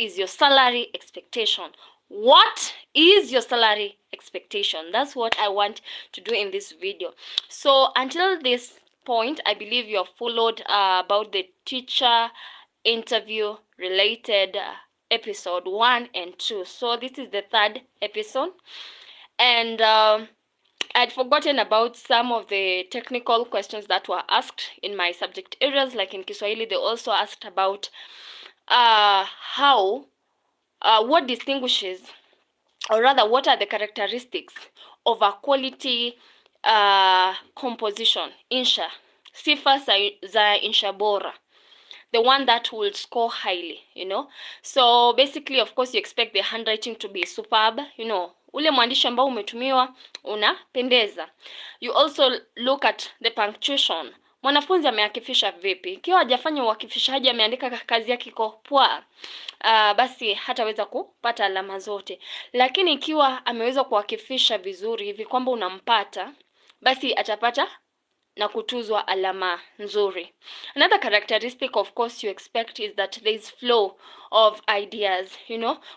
is your salary expectation? What is your salary expectation? That's what I want to do in this video. So until this point, I believe you have followed about the teacher interview related episode 1 and 2. So this is the third episode, and I'd forgotten about some of the technical questions that were asked in my subject areas. Like in Kiswahili, they also asked about what distinguishes, or rather what are the characteristics of a quality composition, insha, sifa za insha bora, the one that will score highly, So basically, of course, you expect the handwriting to be superb, ule mwandishi ambao umetumiwa unapendeza. You also look at the punctuation. Mwanafunzi ameakifisha vipi? Ikiwa hajafanya uakifishaji, ameandika kazi yake iko poa, basi hataweza kupata alama zote. Lakini ikiwa ameweza kuakifisha vizuri hivi kwamba unampata, basi atapata na kutuzwa alama nzuri. Another characteristic, of course, you expect is that there is flow of ideas,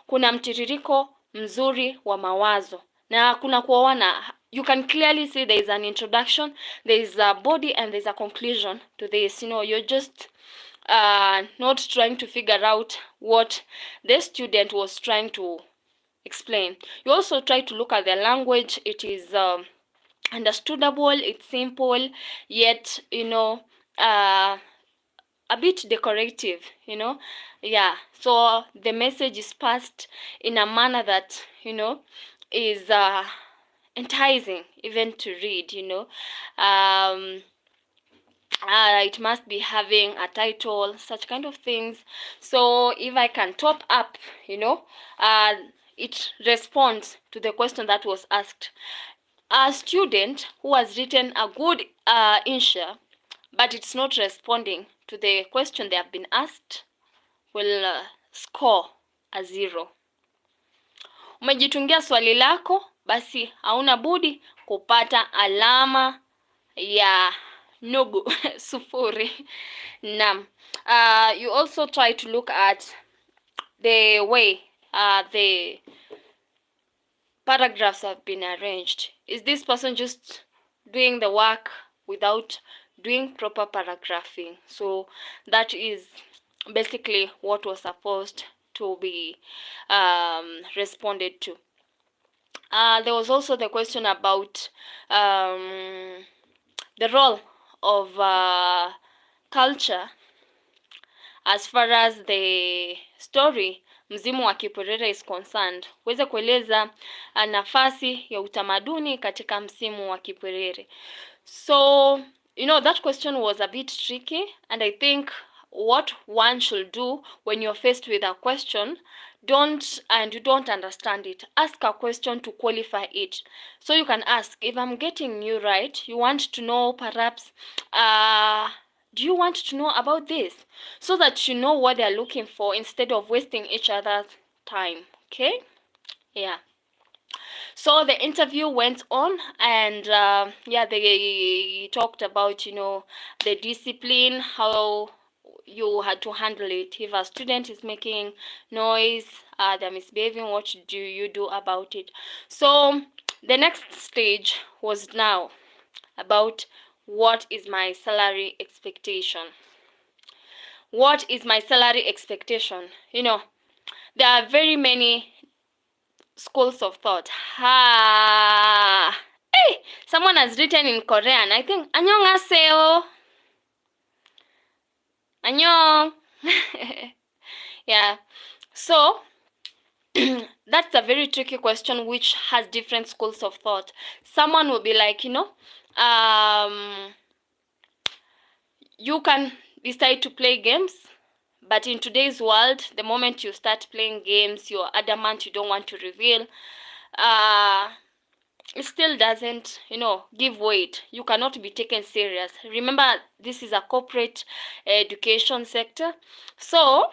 kuna mtiririko mzuri wa mawazo na kuna kuoana. You can clearly see there is an introduction, there is a body, and there is a conclusion to this. You're just not trying to figure out what the student was trying to explain. You also try to look at the language. It is understandable, it's simple, yet a bit decorative, so the message is passed in a manner that is enticing even to read. It must be having a title, such kind of things. So if I can top up, it responds to the question that was asked. A student who has written a good insha, but it's not responding to the question they have been asked, will score a 0. Umejitungia swali lako, basi hauna budi kupata alama ya nugu sufuri. Naam. You also try to look at the way the paragraphs have been arranged. Is this person just doing the work without doing proper paragraphing? So that is basically what was supposed to be responded to. There was also the question about the role of culture as far as the story Mzimu wa Kipwerere is concerned. Uweze kueleza nafasi ya utamaduni katika msimu wa Kipwerere. So, that question was a bit tricky, and I think what one should do when you're faced with a question, you don't understand it, ask a question to qualify it. So you can ask, if I'm getting you right, you want to know perhaps do you want to know about this? So that you know what they're looking for instead of wasting each other's time. Okay? Yeah. So the interview went on, and they talked about, the discipline, how you had to handle it. If a student is making noise, they're misbehaving, what do you do about it? So the next stage was now about what is my salary expectation. What is my salary expectation? There are very many schools of thought. Hey, someone has written in Korean. I think annyeonghaseyo. Annyeong. Yeah. So that's a very tricky question which has different schools of thought. Someone will be like, you can decide to play games, but in today's world, the moment you start playing games, you're adamant you don't want to reveal, it still doesn't, give weight. You cannot be taken serious. Remember, this is a corporate education sector, so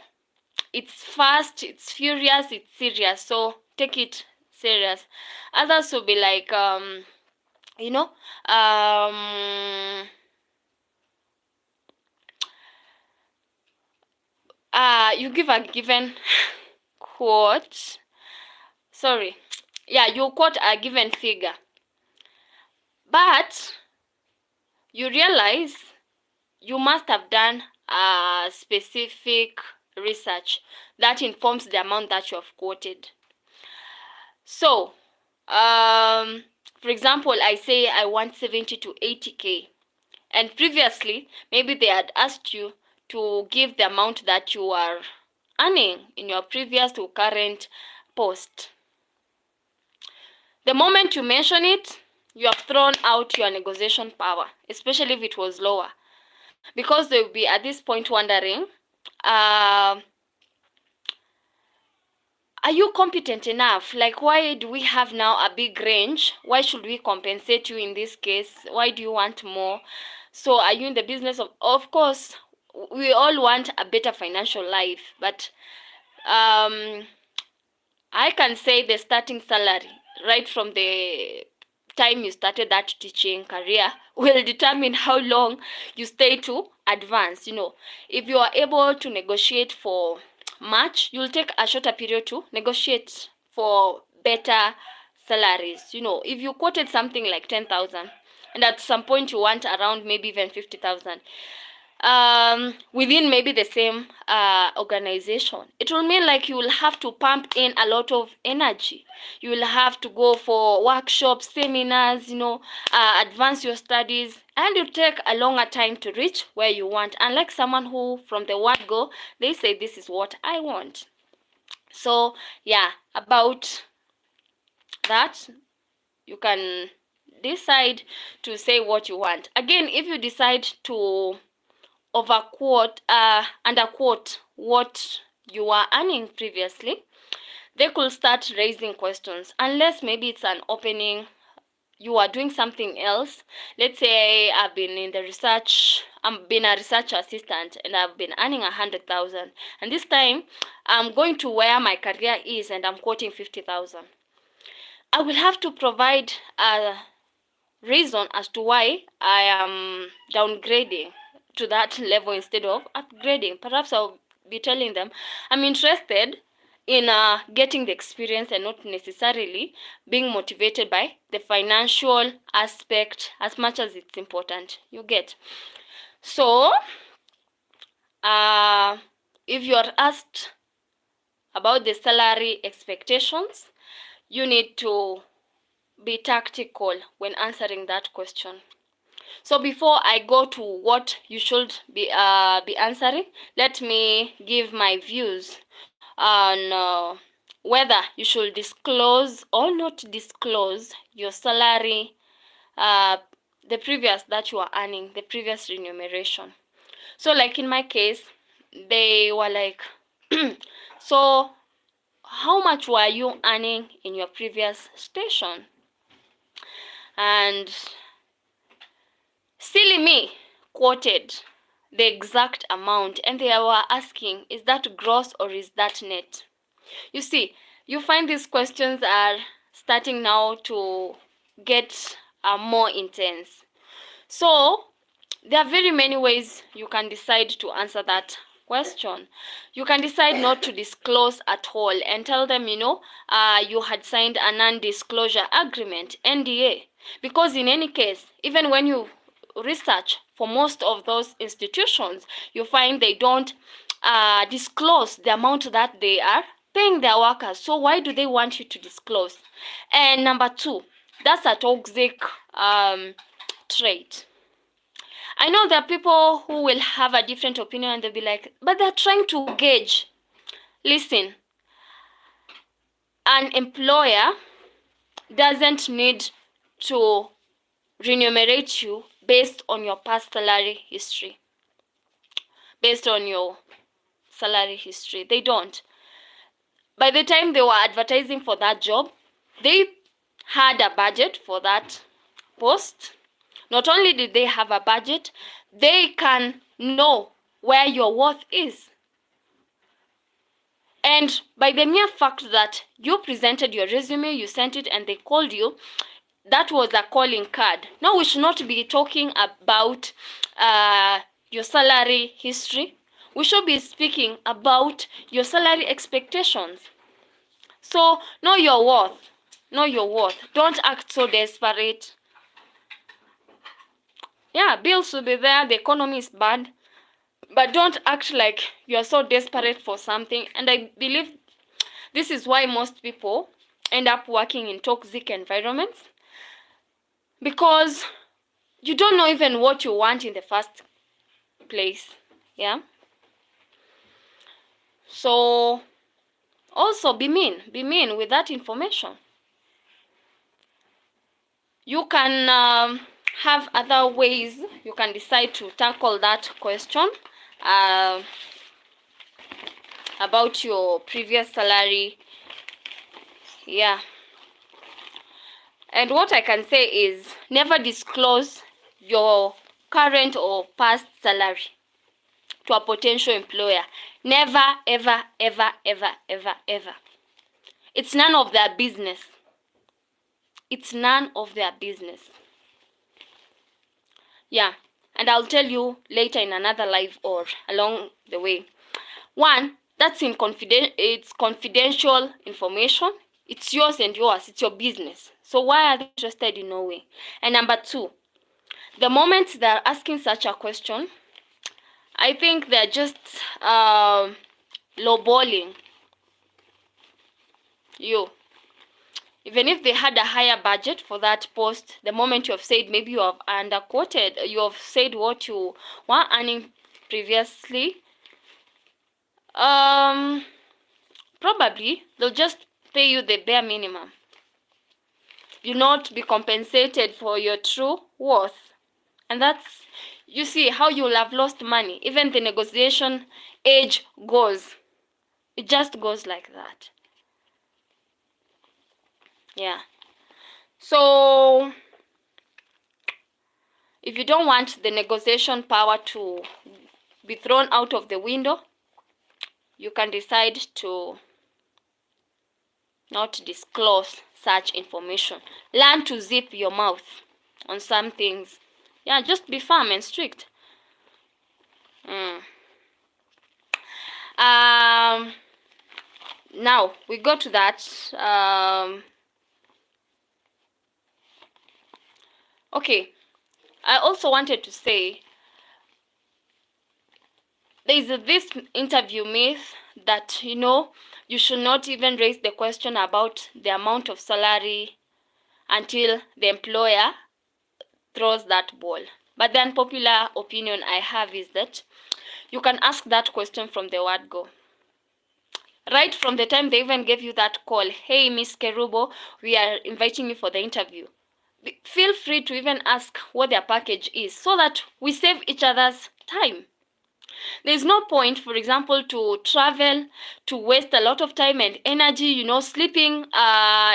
it's fast, it's furious, it's serious, so take it serious. Others will be like, you give a given quote, sorry, yeah, you quote a given figure, but you realize you must have done a specific research that informs the amount that you have quoted. So, for example, I say I want 70 to 80K, and previously maybe they had asked you to give the amount that you are earning in your previous to current post. The moment you mention it, you have thrown out your negotiation power, especially if it was lower, because they will be at this point wondering, are you competent enough? Like, why do we have now a big range? Why should we compensate you in this case? Why do you want more? So are you in the business of course, we all want a better financial life, but I can say the starting salary right from the time you started that teaching career will determine how long you stay to advance. If you are able to negotiate for much, you'll take a shorter period to negotiate for better salaries. If you quoted something like 10,000 and at some point you want around maybe even 50,000, within maybe the same organization, it will mean like you will have to pump in a lot of energy. You will have to go for workshops, seminars, advance your studies, and you take a longer time to reach where you want, unlike someone who from the word go, they say this is what I want. So yeah, about that, you can decide to say what you want. Again, if you decide to underquote what you were earning previously, they could start raising questions, unless maybe it's an opening, you are doing something else. Let's say I've been in the research, I've been a research assistant and I've been earning 100,000, and this time I'm going to where my career is and I'm quoting 50,000. I will have to provide a reason as to why I am downgrading to that level instead of upgrading. Perhaps I'll be telling them I'm interested in getting the experience and not necessarily being motivated by the financial aspect as much as it's important. You get? So if you're asked about the salary expectations, you need to be tactical when answering that question. So before I go to what you should be answering, let me give my views on whether you should disclose or not disclose your salary, the previous that you are earning, the previous remuneration. So like in my case, they were like, so how much were you earning in your previous station? And silly me quoted the exact amount, and they were asking, is that gross or is that net? You see, you find these questions are starting now to get more intense. So there are very many ways you can decide to answer that question. You can decide not to disclose at all and tell them, you had signed a non-disclosure agreement, NDA, because in any case, even when you research for most of those institutions, you find they don't disclose the amount that they are paying their workers. So why do they want you to disclose? And number two, that's a toxic trait. I know there are people who will have a different opinion and they'll be like, but they're trying to gauge. Listen, an employer doesn't need to remunerate you based on your past salary history. Based on your salary history. They don't. By the time they were advertising for that job, they had a budget for that post. Not only did they have a budget, they can know where your worth is. And by the mere fact that you presented your resume, you sent it, and they called you, that was a calling card. Now we should not be talking about your salary history. We should be speaking about your salary expectations. So know your worth. Know your worth. Don't act so desperate. Yeah, bills will be there, the economy is bad, but don't act like you are so desperate for something. And I believe this is why most people end up working in toxic environments, because you don't know even what you want in the first place. Yeah. So also be mean with that information. You can have other ways you can decide to tackle that question about your previous salary. Yeah. And what I can say is never disclose your current or past salary to a potential employer. Never, ever, ever, ever, ever, ever. It's none of their business. It's none of their business. Yeah. And I'll tell you later in another live or along the way. One, that's it's confidential information. It's yours and yours. It's your business. So why are they interested in knowing? And number two, the moment they're asking such a question, I think they're just lowballing you. Even if they had a higher budget for that post, the moment you have said, maybe you have underquoted, you have said what you were earning previously, probably they'll just pay you the bare minimum. You not be compensated for your true worth. And that's, you see how you'll have lost money. Even the negotiation age goes. It just goes like that. Yeah. So if you don't want the negotiation power to be thrown out of the window, you can decide to not disclose such information. Learn to zip your mouth on some things. Yeah, just be firm and strict. Now we go to that. Okay, I also wanted to say there is this interview myth that, you should not even raise the question about the amount of salary until the employer throws that ball. But the unpopular opinion I have is that you can ask that question from the word go. Right from the time they even gave you that call, hey, Miss Kerubo, we are inviting you for the interview. Feel free to even ask what their package is so that we save each other's time. There's no point, for example, to travel, to waste a lot of time and energy, sleeping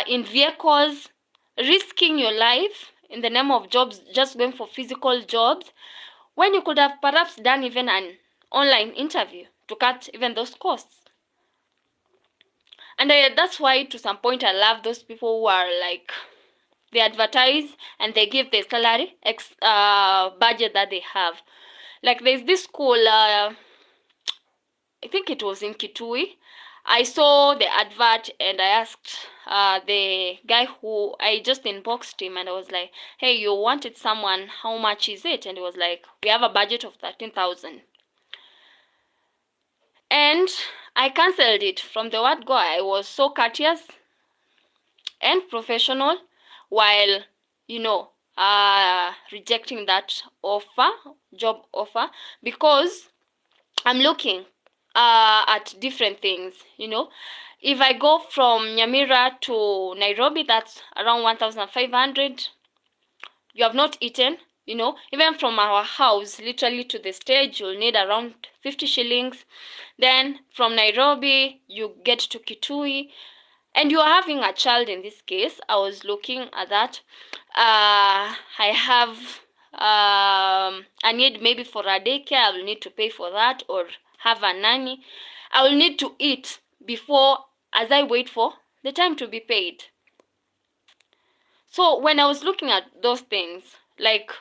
in vehicles, risking your life in the name of jobs, just going for physical jobs, when you could have perhaps done even an online interview to cut even those costs. And that's why, to some point, I love those people who are like, they advertise and they give the salary budget that they have. Like there's this school, I think it was in Kitui. I saw the advert and I asked the guy who, I just inboxed him and I was like, hey, you wanted someone, how much is it? And he was like, we have a budget of 13,000. And I cancelled it from the word go. I was so courteous and professional while, rejecting that job offer, because I'm looking at different things. If I go from Nyamira to Nairobi, that's around 1,500. You have not eaten, even from our house literally to the stage, you'll need around 50 shillings. Then from Nairobi you get to Kitui, and you are having a child. In this case, I was looking at that. I have a need maybe for a daycare. I will need to pay for that, or have a nanny. I will need to eat before, as I wait for the time to be paid. So when I was looking at those things, like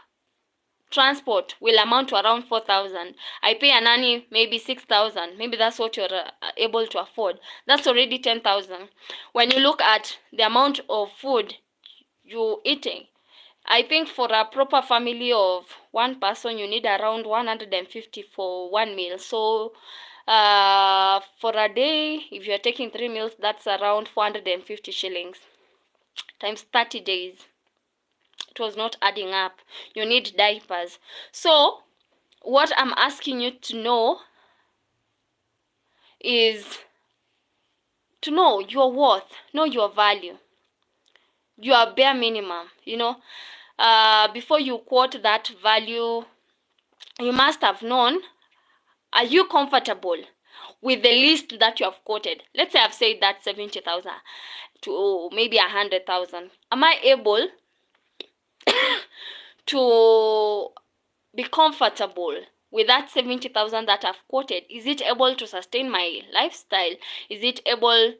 transport will amount to around 4,000. I pay a nanny maybe 6,000. Maybe that's what you're able to afford. That's already 10,000. When you look at the amount of food you're eating, I think for a proper family of one person, you need around 150 for one meal. So for a day, if you're taking 3 meals, that's around 450 shillings times 30 days. It was not adding up. You need diapers. So what I'm asking you to know is to know your worth, know your value, your bare minimum, before you quote that value, you must have known, are you comfortable with the list that you have quoted? Let's say I've said that 70,000 to maybe 100,000. Am I able to be comfortable with that 70,000 that I've quoted? Is it able to sustain my lifestyle? Is it able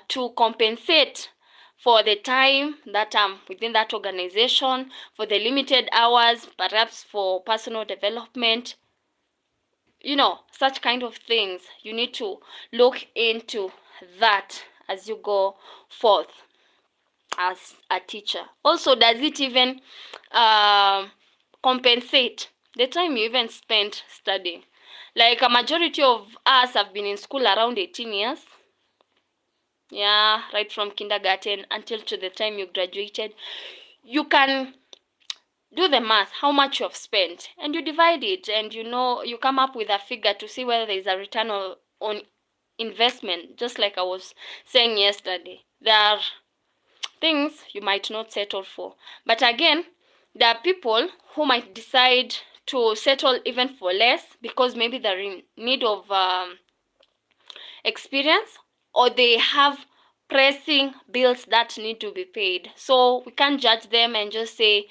to compensate for the time that I'm within that organization, for the limited hours, perhaps for personal development? Such kind of things. You need to look into that as you go forth as a teacher. Also, does it even compensate the time you even spent studying? Like a majority of us have been in school around 18 years. Yeah, right from kindergarten until to the time you graduated. You can do the math, how much you have spent, and you divide it, and you come up with a figure to see whether there is a return on investment. Just like I was saying yesterday, there are things you might not settle for, but again, there are people who might decide to settle even for less because maybe they're in need of experience, or they have pressing bills that need to be paid. So we can't judge them and just say,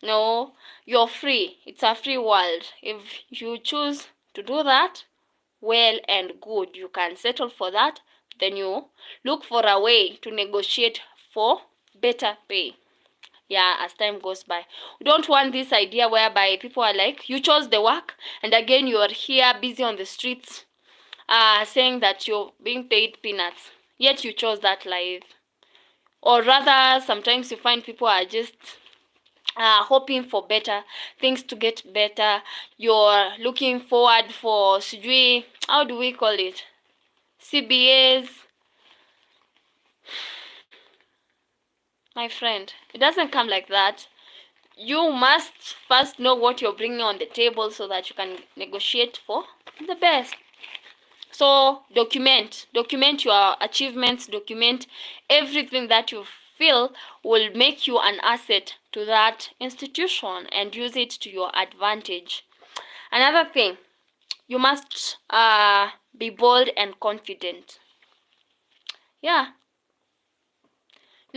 no, you're free. It's a free world. If you choose to do that, well and good. You can settle for that. Then you look for a way to negotiate for better pay. Yeah, as time goes by. We don't want this idea whereby people are like, you chose the work, and again you are here busy on the streets saying that you're being paid peanuts, yet you chose that life. Or rather, sometimes you find people are just hoping for better things to get better. You're looking forward for sijui, how do we call it, CBAs. My friend, it doesn't come like that. You must first know what you're bringing on the table so that you can negotiate for the best. So document your achievements, document everything that you feel will make you an asset to that institution, and use it to your advantage. Another thing, you must be bold and confident. Yeah.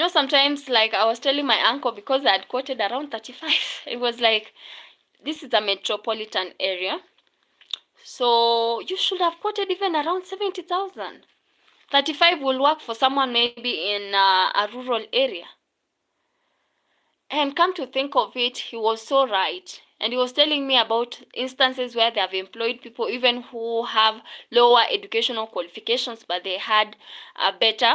Sometimes, like I was telling my uncle, because I had quoted around 35, it was like, this is a metropolitan area, so you should have quoted even around 70,000. 35 will work for someone maybe in a rural area. And come to think of it, he was so right. And he was telling me about instances where they have employed people even who have lower educational qualifications, but they had a better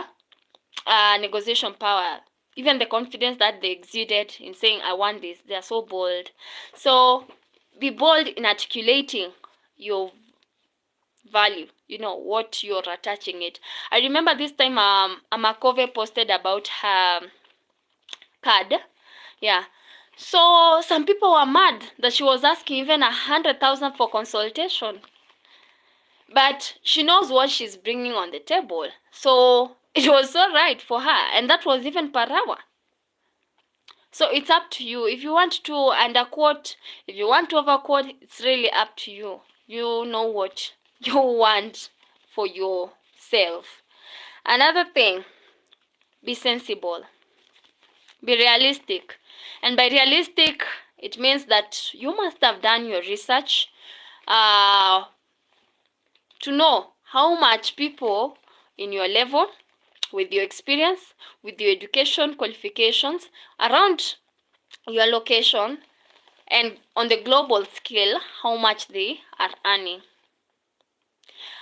negotiation power. Even the confidence that they exuded in saying, I want this, they are so bold. So be bold in articulating your value, what you're attaching it. I remember this time Amakove posted about her card. Yeah. So some people were mad that she was asking even 100,000 for consultation. But she knows what she's bringing on the table. So it was so right for her. And that was even per hour. So it's up to you. If you want to underquote, if you want to overquote, it's really up to you. You know what you want for yourself. Another thing, be sensible. Be realistic. And by realistic, it means that you must have done your research to know how much people in your level, with your experience, with your education qualifications, around your location, and on the global scale, how much they are earning.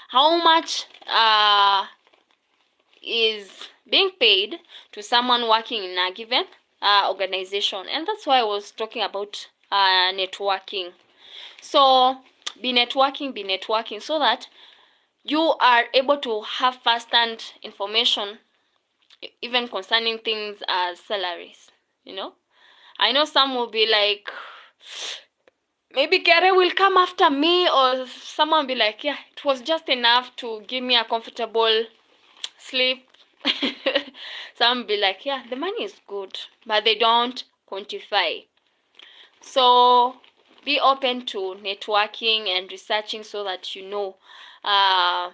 How much is being paid to someone working in a given organization. And that's why I was talking about networking. So be networking so that you are able to have first-hand information even concerning things as salaries. I know some will be like, maybe Gary will come after me, or someone will be like, yeah, it was just enough to give me a comfortable sleep. Some will be like, yeah, the money is good, but they don't quantify. So be open to networking and researching so that you know how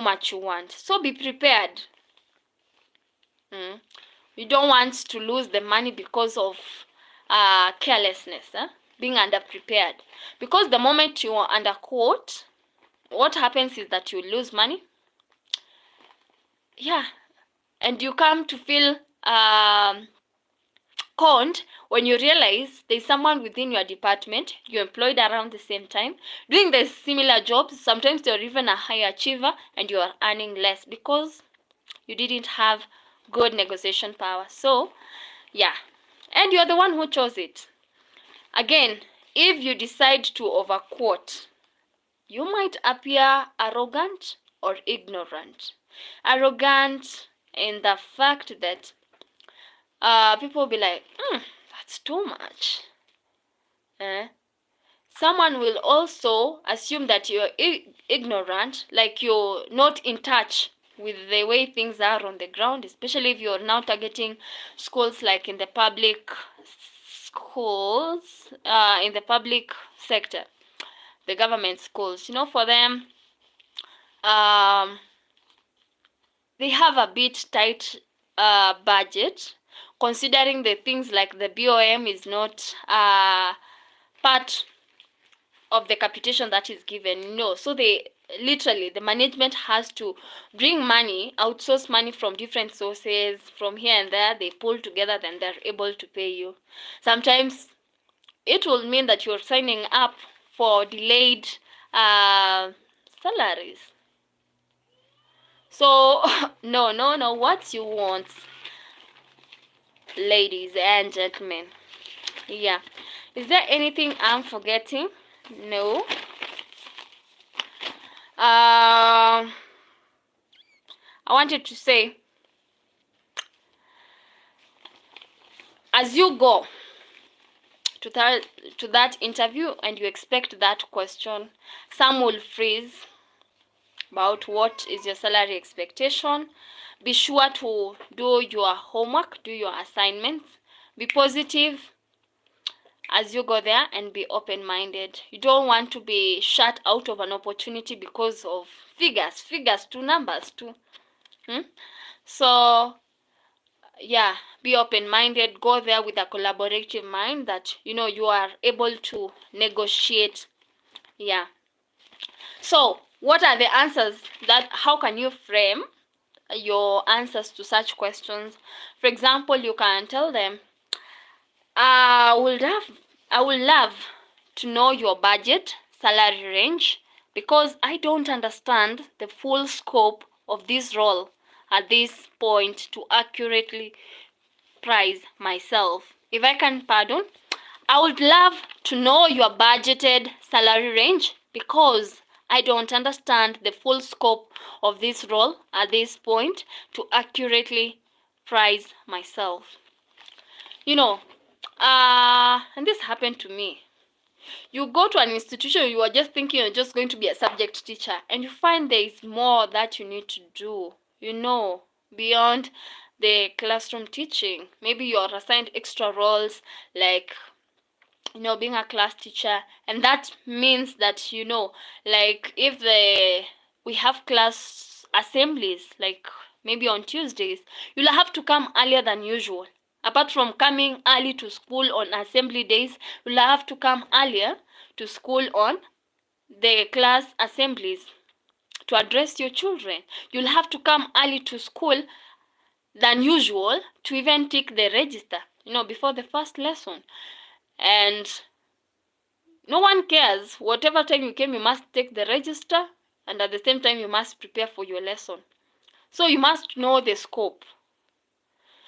much you want. So be prepared. You don't want to lose the money because of carelessness, being underprepared. Because the moment you are underquote, what happens is that you lose money. Yeah, and you come to feel conned when you realize there's someone within your department you employed around the same time doing the similar jobs. Sometimes you're even a high achiever and you are earning less because you didn't have good negotiation power. So yeah, and you're the one who chose it. Again, if you decide to overquote, you might appear arrogant or ignorant. Arrogant in the fact that people will be like, that's too much. Someone will also assume that you're ignorant, like you're not in touch with the way things are on the ground, especially if you're now targeting schools like in the public schools, in the public sector, the government schools. For them, they have a bit tight budget, considering the things like the BOM is not part of the capitation that is given. So they literally, the management has to bring money, outsource money from different sources, from here and there. They pull together, then they're able to pay you. Sometimes it will mean that you're signing up for delayed salaries. So no, what you want, ladies and gentlemen. Yeah, is there anything I'm forgetting? No. I wanted to say, as you go to that interview and you expect that question, some will freeze about what is your salary expectation. Be sure to do your homework, do your assignments, be positive as you go there, and be open-minded. You don't want to be shut out of an opportunity because of figures to numbers too. So yeah, be open-minded. Go there with a collaborative mind that you are able to negotiate. Yeah. So what are the answers? How can you frame your answers to such questions? For example, you can tell them, I would love to know your budget, salary range, because I don't understand the full scope of this role at this point to accurately price myself. If I can pardon, I would love to know your budgeted salary range because I don't understand the full scope of this role at this point to accurately price myself. And this happened to me. You go to an institution, you are just thinking you're just going to be a subject teacher, and you find there is more that you need to do, beyond the classroom teaching. Maybe you're assigned extra roles like being a class teacher, and that means that like if we have class assemblies, like maybe on Tuesdays, you'll have to come earlier than usual. Apart from coming early to school on assembly days, you'll have to come earlier to school on the class assemblies to address your children. You'll have to come early to school than usual to even take the register, before the first lesson. and no one cares. Whatever time you came, you must take the register, and at the same time you must prepare for your lesson. So you must know the scope.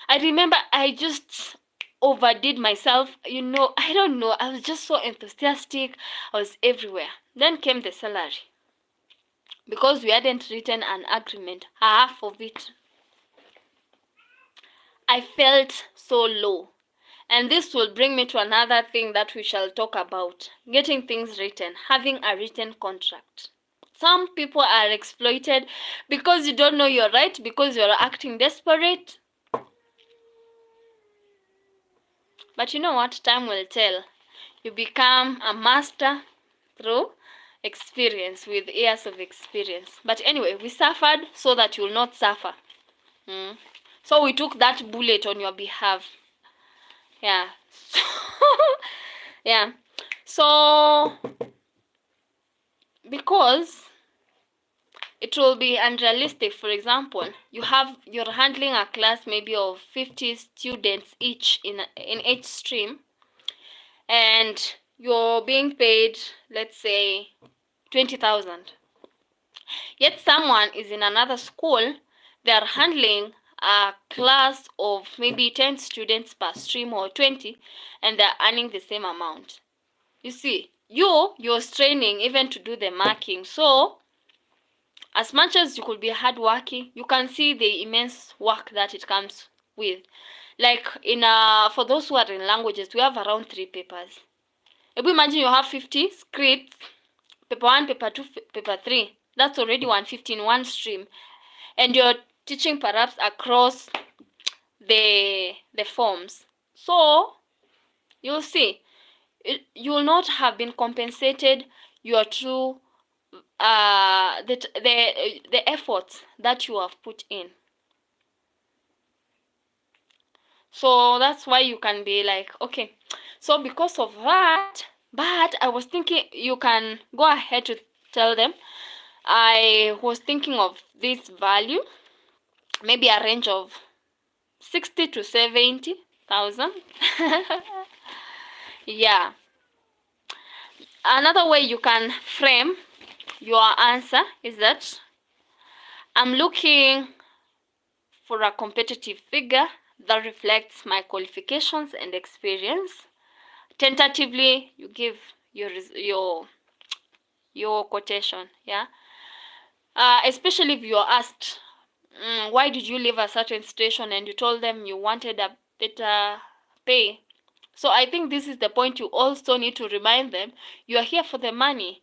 I remember I just overdid myself, I don't know, I was just so enthusiastic. I was everywhere. Then came the salary. Because we hadn't written an agreement, half of it, I felt so low. And this will bring me to another thing that we shall talk about: getting things written, having a written contract. Some people are exploited because you don't know your right, because you're acting desperate. But you know what? Time will tell. You become a master through experience, with years of experience. But anyway, we suffered so that you will not suffer. So we took that bullet on your behalf. Yeah. Yeah. So because it will be unrealistic. For example, you're handling a class maybe of 50 students each in each stream, and you're being paid, let's say, 20,000. Yet someone is in another school, they're handling a class of maybe 10 students per stream, or 20, and they're earning the same amount. You see, you're straining even to do the marking. So as much as you could be hardworking, you can see the immense work that it comes with. Like for those who are in languages, we have around 3 papers. If you imagine you have 50 scripts, paper 1, paper 2, paper 3, that's already 150 in one stream. And you're teaching perhaps across the forms. So you'll see, you will not have been compensated your true the efforts that you have put in. So that's why you can be like, okay, so because of that. But I was thinking, you can go ahead to tell them, I was thinking of this value, maybe a range of 60 to 70,000. Yeah. Another way you can frame your answer is that I'm looking for a competitive figure that reflects my qualifications and experience. Tentatively, you give your quotation. Yeah. Especially if you're asked, why did you leave a certain station, and you told them you wanted a better pay. So I think this is the point you also need to remind them. You are here for the money,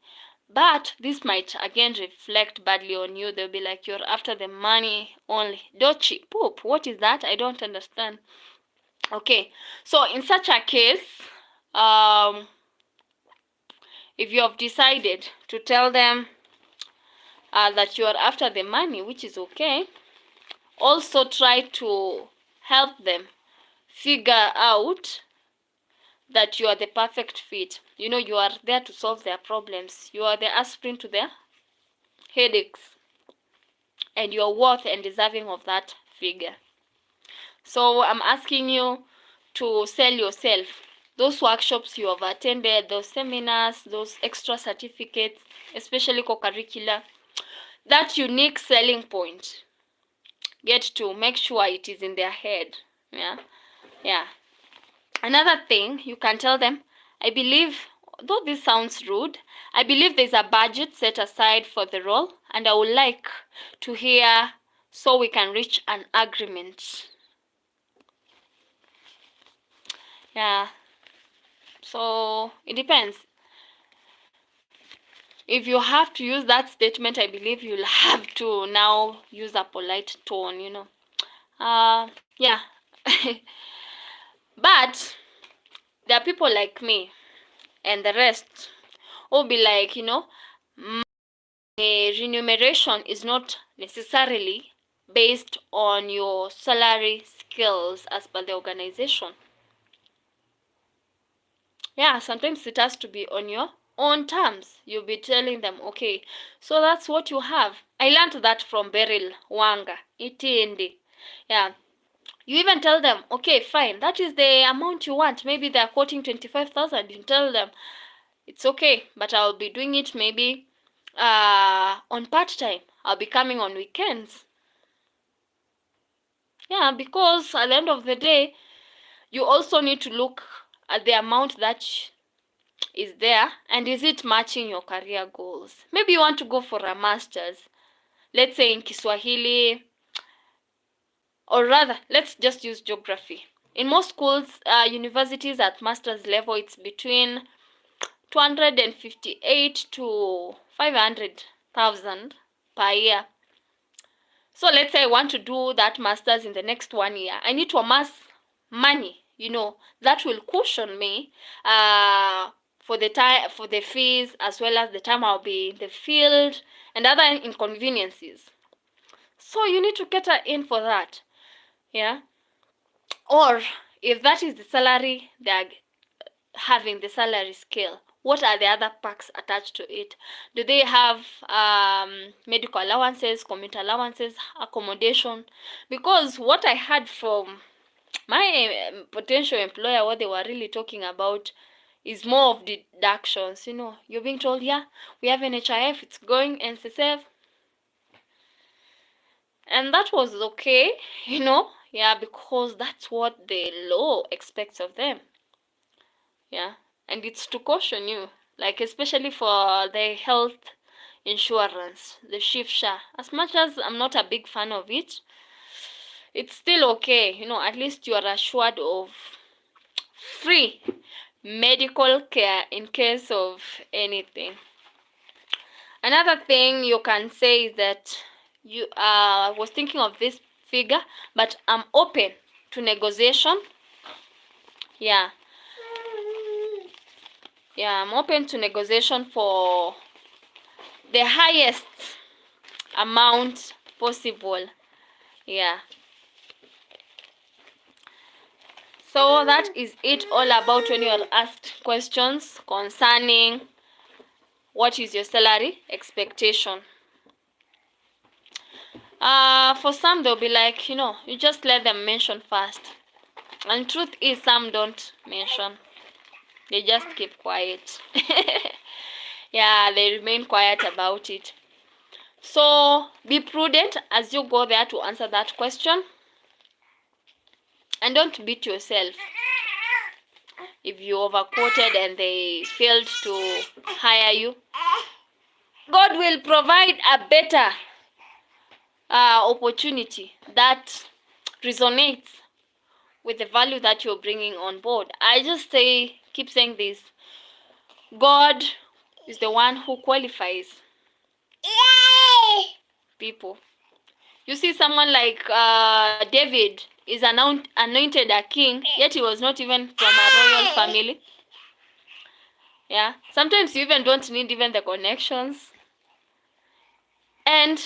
but this might again reflect badly on you. They'll be like, you're after the money only. Dochi, poop, what is that? I don't understand. Okay, so in such a case, if you have decided to tell them that you are after the money, which is okay, also try to help them figure out that you are the perfect fit. You are there to solve their problems. You are the aspirin to their headaches, and you are worth and deserving of that figure. So I'm asking you to sell yourself. Those workshops you have attended, those seminars, those extra certificates, especially co-curricular, that unique selling point, get to make sure it is in their head. Yeah. Another thing you can tell them, I believe, though this sounds rude, I believe there's a budget set aside for the role, and I would like to hear so we can reach an agreement. Yeah. So it depends. If you have to use that statement, I believe you'll have to now use a polite tone, Yeah. But there are people like me and the rest who'll be like, remuneration is not necessarily based on your salary skills as per the organization. Yeah, sometimes it has to be on your own terms. You'll be telling them, okay, so that's what you have. I learned that from Beryl Wanga, Itindi. Yeah, You even tell them, okay, fine, that is the amount you want. Maybe they're quoting 25,000. You tell them, it's okay, but I'll be doing it maybe on part-time. I'll be coming on weekends. Yeah, because at the end of the day, you also need to look at the amount that is there, and is it matching your career goals? Maybe you want to go for a master's, let's say in Kiswahili, or rather, let's just use geography. In most schools, universities at master's level, it's between 258 to 500,000 per year. So let's say I want to do that master's in the next 1 year. I need to amass money, that will cushion me for the time, for the fees, as well as the time I'll be in the field and other inconveniences. So you need to cater in for that. Yeah. Or if that is the salary they're having, the salary scale, what are the other perks attached to it? Do they have medical allowances, commuter allowances, accommodation? Because what I heard from my potential employer, what they were really talking about is more of deductions. You're being told, yeah, we have NHIF, it's going, NSSF, and that was okay, yeah, because that's what the law expects of them. Yeah, and it's to caution you, like especially for the health insurance, the SHIFSHA. As much as I'm not a big fan of it, it's still okay. At least you are assured of free medical care in case of anything. Another thing you can say is that you was thinking of this figure, but I'm open to negotiation. Yeah, I'm open to negotiation for the highest amount possible. Yeah. So that is it all about when you are asked questions concerning what is your salary expectation. For some, they'll be like, you just let them mention first. And truth is, some don't mention. They just keep quiet. Yeah, they remain quiet about it. So be prudent as you go there to answer that question. And don't beat yourself if you overquoted and they failed to hire you. God will provide a better opportunity that resonates with the value that you're bringing on board. I just keep saying this. God is the one who qualifies people. You see, someone like David is anointed a king, yet he was not even from a royal family. Yeah, sometimes you even don't need even the connections. And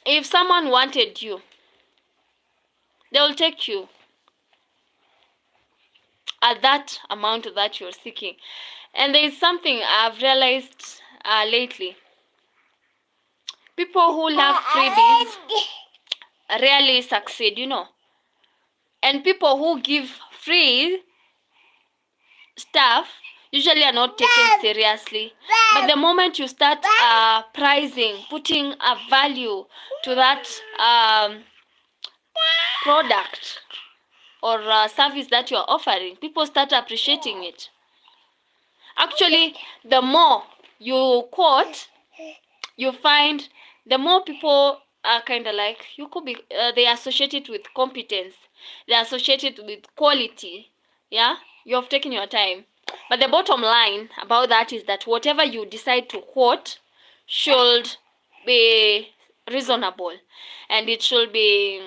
if someone wanted you, they will take you at that amount that you're seeking. And there is something I've realized lately. People who love freebies rarely succeed, And people who give free stuff usually are not taken seriously. But the moment you start pricing, putting a value to that product or service that you're offering, people start appreciating it. Actually, the more you quote, you find the more people are kind of like, you could be, they associate it with competence, they associate it with quality. Yeah, you have taken your time. But the bottom line about that is that whatever you decide to quote should be reasonable, and it should be,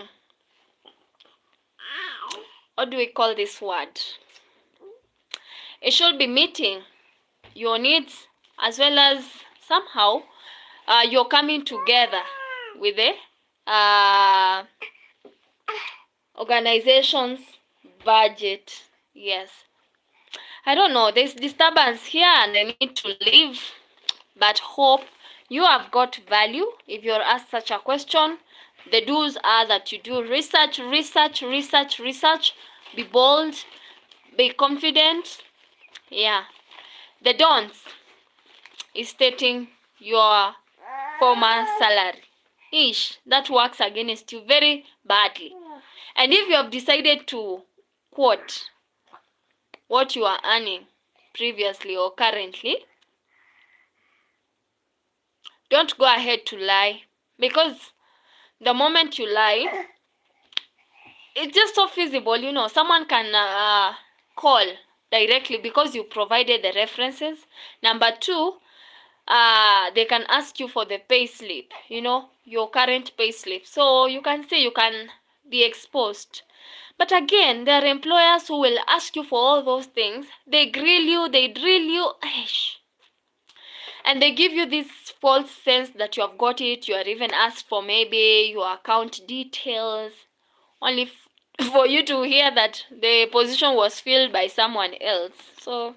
what do we call this word? It should be meeting your needs, as well as somehow you're coming together with the organization's budget. Yes. I don't know, there's disturbance here and I need to leave, but hope you have got value if you're asked such a question. The do's are that you do research, be bold, be confident. Yeah. The don'ts is stating your former salary. That works against you very badly. And if you have decided to quote what you are earning previously or currently, don't go ahead to lie, because the moment you lie, it's just so feasible, someone can call directly because you provided the references. Number two, they can ask you for the pay slip, your current pay slip. So you can say you can be exposed. But again, there are employers who will ask you for all those things. They grill you, they drill you, and they give you this false sense that you have got it. You are even asked for maybe your account details, only for you to hear that the position was filled by someone else. So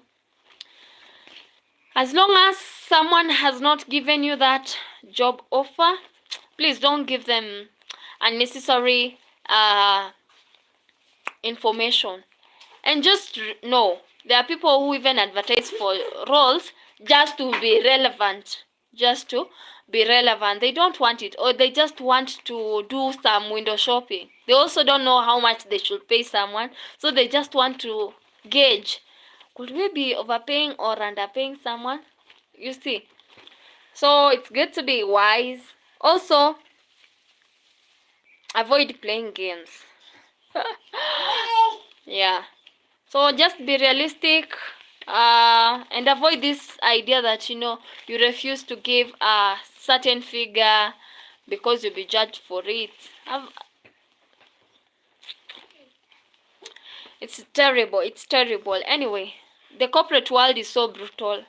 as long as someone has not given you that job offer, please don't give them unnecessary information. And just know, there are people who even advertise for roles just to be relevant. They don't want it, or they just want to do some window shopping. They also don't know how much they should pay someone, so they just want to gauge, could we be overpaying or underpaying someone? You see. So it's good to be wise. Also, avoid playing games. Yeah. So just be realistic, and avoid this idea that you refuse to give a certain figure because you'll be judged for it. It's terrible. Anyway, the corporate world is so brutal,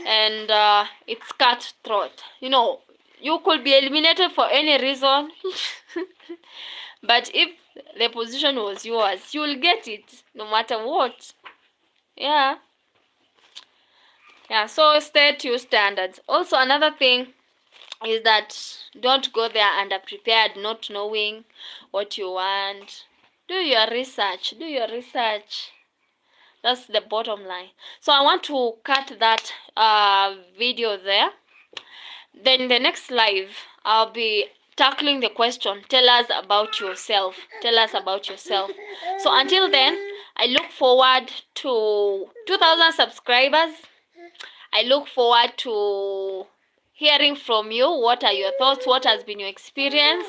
and it's cutthroat. You could be eliminated for any reason. But if the position was yours, you'll get it no matter what. Yeah, so stay to standards. Also, another thing is that don't go there underprepared, not knowing what you want. Do your research. That's the bottom line. So I want to cut that video there. Then the next live, I'll be tackling the question, tell us about yourself. So until then, I look forward to 2,000 subscribers. I look forward to hearing from you. What are your thoughts? What has been your experience?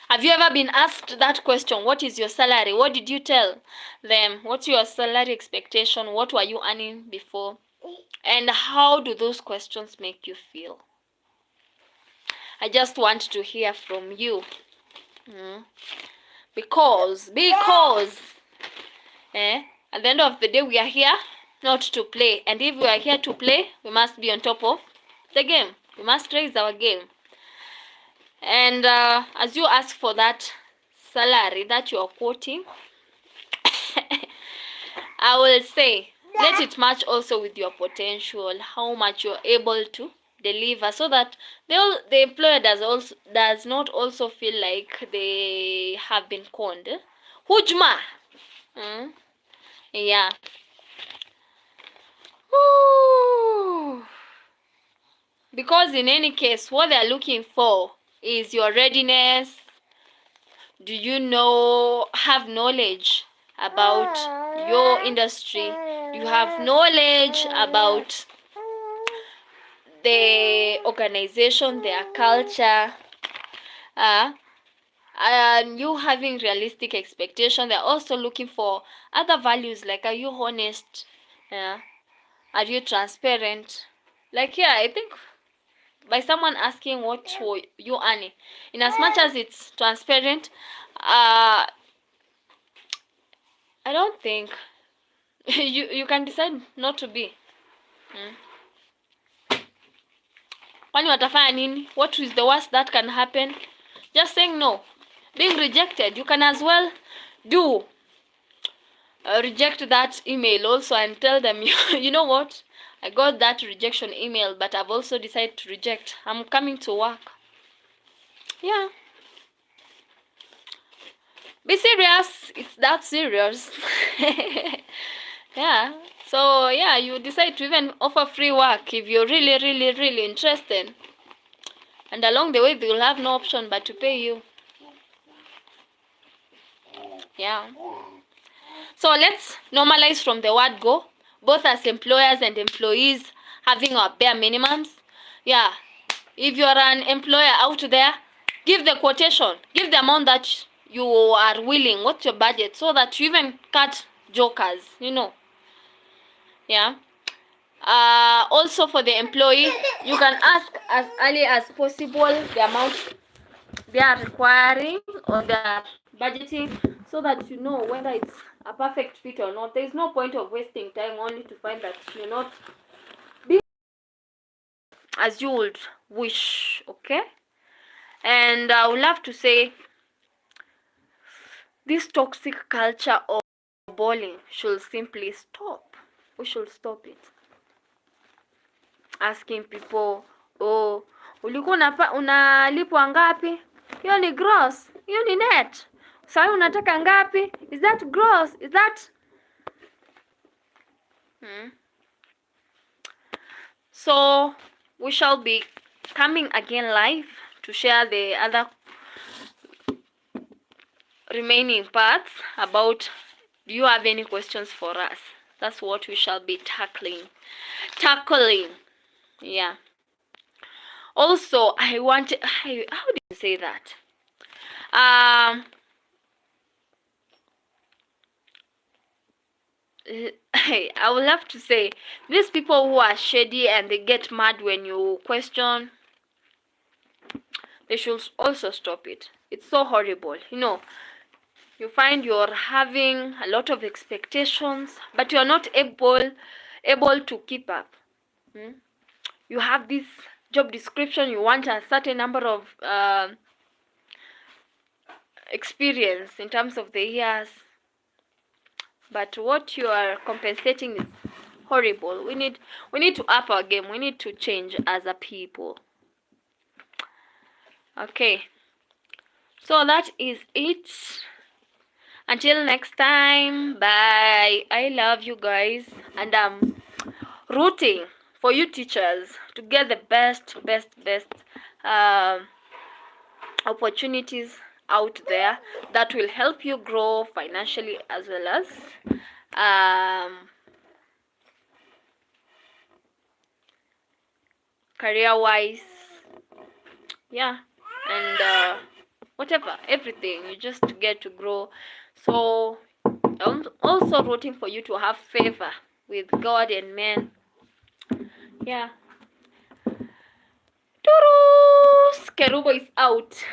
Have you ever been asked that question? What is your salary? What did you tell them? What's your salary expectation? What were you earning before? And how do those questions make you feel? I just want to hear from you. Because at the end of the day, we are here not to play. And if we are here to play, we must be on top of the game. We must raise our game. And as you ask for that salary that you are quoting, I will say, let it match also with your potential, how much you're able to deliver, so that the employer does not also feel like they have been conned. Hujma. Yeah. Ooh. Because in any case, what they're looking for is your readiness. Do you have knowledge about your industry? Do you have knowledge about the organization, their culture? And you having realistic expectation. They're also looking for other values, like, are you honest? Are you transparent? Like, I think by someone asking what you earning, in as much as it's transparent, I don't think you can decide not to be. Kwani watafanya nini? What is the worst that can happen? Just saying no. Being rejected, you can as well do reject that email also and tell them, you know what, I got that rejection email, but I've also decided to reject. I'm coming to work. Yeah. Be serious. It's that serious. Yeah. So yeah, you decide to even offer free work if you're really, really, really interested. And along the way, they will have no option but to pay you. Yeah. So let's normalize from the word go, both as employers and employees having our bare minimums. Yeah. If you're an employer out there, give the quotation, give the amount that you are willing, what's your budget, so that you even cut jokers, Yeah. Also for the employee, you can ask as early as possible the amount they are requiring or they are budgeting, so that you know whether it's a perfect fit or not. There's no point of wasting time only to find that you're not being as you would wish. Okay. And I would love to say this toxic culture of bullying should simply stop. We should stop it. Asking people, oh, ulikuwa unalipwa ngapi? Hiyo ni gross, hiyo ni net. Sasa unataka ngapi? Is that gross? Is that So we shall be coming again live to share the other remaining parts about, do you have any questions for us? That's what we shall be tackling. Yeah. Also, how do you say that? I would love to say, these people who are shady and they get mad when you question, they should also stop it. It's so horrible. You find you're having a lot of expectations, but you're not able to keep up. You have this job description, you want a certain number of experience in terms of the years, but what you are compensating is horrible. We need to up our game. We need to change as a people. Okay, so that is it. Until next time, bye. I love you guys, and I'm rooting for you teachers to get the best opportunities out there that will help you grow financially as well as career wise. Yeah. And whatever, everything, you just get to grow. So I'm also rooting for you to have favor with God and men. Yeah. Ruth Kerubo is out.